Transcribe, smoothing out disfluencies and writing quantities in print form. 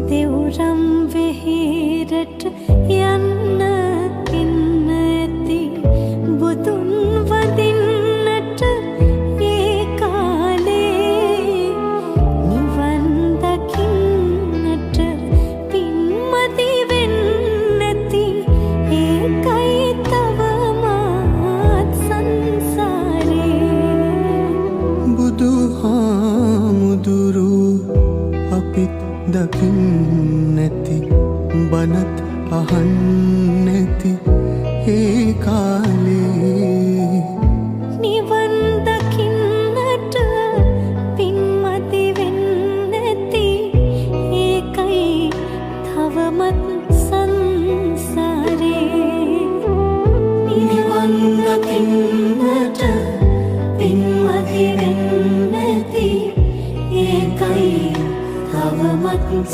දෙව්රම් වෙහෙරට යන්න එන්න ඇති බුදුන් වදින්නට ඒ කාලේ නිවන් දකින්නට පින්මති වෙන්න ඇති ඒකයි තවමත් සංසාරේ බුදුහාමුදුරු අපිත් දකින්නැති බනත් අහන්නැති ඒ කාලේ නිවන් දකින්නට පින්මති වෙන්නැති ඒකයි තවමත් සංසාරේ නිවන් දකින්නට පින්මති වෙන්නැති ඒකයි තවමත්